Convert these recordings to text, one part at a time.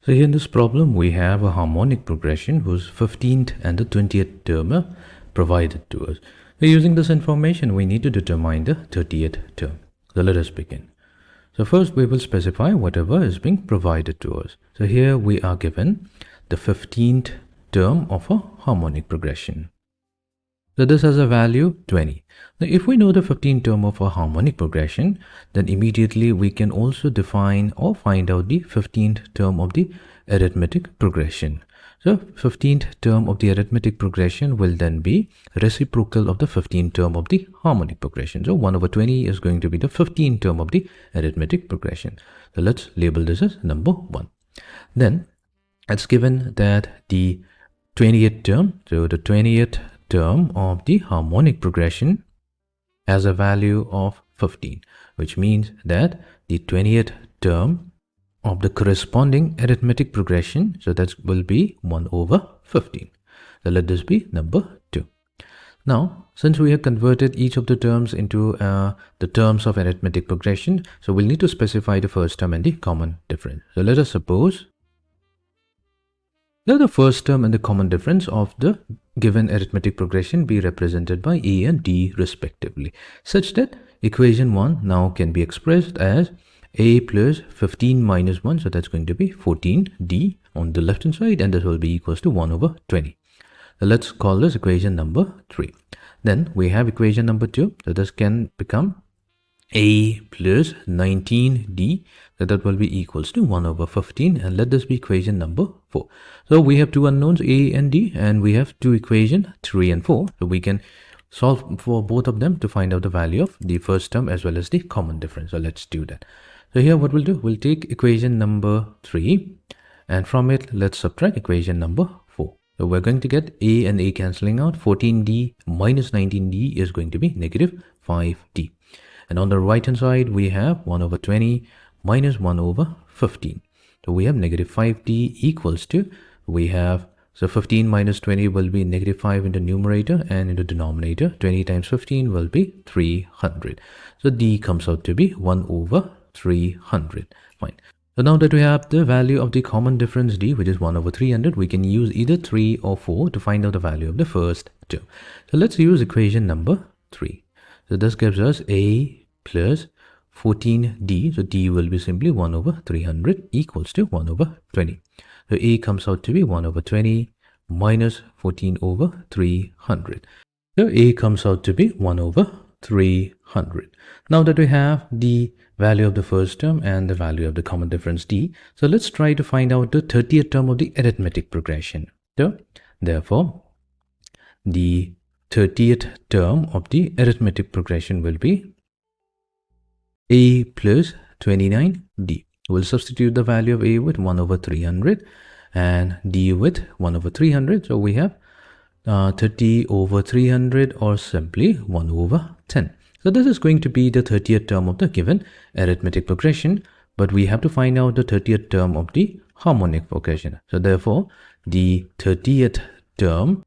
So here in this problem, we have a harmonic progression whose 15th and the 20th term are provided to us. So using this information, we need to determine the 30th term. So let us begin. So first we will specify whatever is being provided to us. So here we are given the 15th term of a harmonic progression. So this has a value 20. Now if we know the 15th term of a harmonic progression, then immediately we can also define or find out the 15th term of the arithmetic progression. So 15th term of the arithmetic progression will then be reciprocal of the 15th term of the harmonic progression. So 1 over 20 is going to be the 15th term of the arithmetic progression. So let's label this as number 1. Then it's given that the 20th term, so the 20th term of the harmonic progression has a value of 15, which means that the 20th term of the corresponding arithmetic progression, so that will be 1 over 15. So let this be number 2. Now, since we have converted each of the terms into the terms of arithmetic progression, so we'll need to specify the first term and the common difference. So let us suppose let the first term and the common difference of the given arithmetic progression be represented by a and d respectively, such that equation 1 now can be expressed as a plus 15 minus 1, so that's going to be 14d on the left hand side, and this will be equals to 1 over 20. So let's call this equation number 3. Then we have equation number 2, so this can become a plus 19d, so that will be equals to 1 over 15, and let this be equation number 4. So we have two unknowns a and d, and we have two equations 3 and 4, so we can solve for both of them to find out the value of the first term as well as the common difference. So let's do that. So here what we'll do, we'll take equation number 3, and from it let's subtract equation number 4. So we're going to get a and a cancelling out. 14d minus 19d is going to be negative 5d. And on the right hand side, we have 1 over 20 minus 1 over 15. So we have negative 5d equals to, we have, so 15 minus 20 will be negative 5 in the numerator, and in the denominator, 20 times 15 will be 300. So d comes out to be 1 over 300. Fine. So now that we have the value of the common difference d, which is 1 over 300, we can use either 3 or 4 to find out the value of the first term. So let's use equation number 3. So this gives us a plus 14d. So d will be simply 1 over 300 equals to 1 over 20. So a comes out to be 1 over 20 minus 14 over 300. So a comes out to be 1 over 300. Now that we have the value of the first term and the value of the common difference d, so let's try to find out the 30th term of the arithmetic progression. So therefore, the 30th term of the arithmetic progression will be a plus 29d. We'll substitute the value of a with 1 over 300 and d with 1 over 300. So we have 30 over 300, or simply 1 over 10. So this is going to be the 30th term of the given arithmetic progression, but we have to find out the 30th term of the harmonic progression. So therefore, the 30th term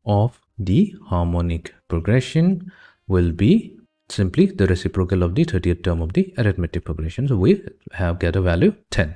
of the harmonic progression will be simply the reciprocal of the 30th term of the arithmetic progression. So we have get a value 10.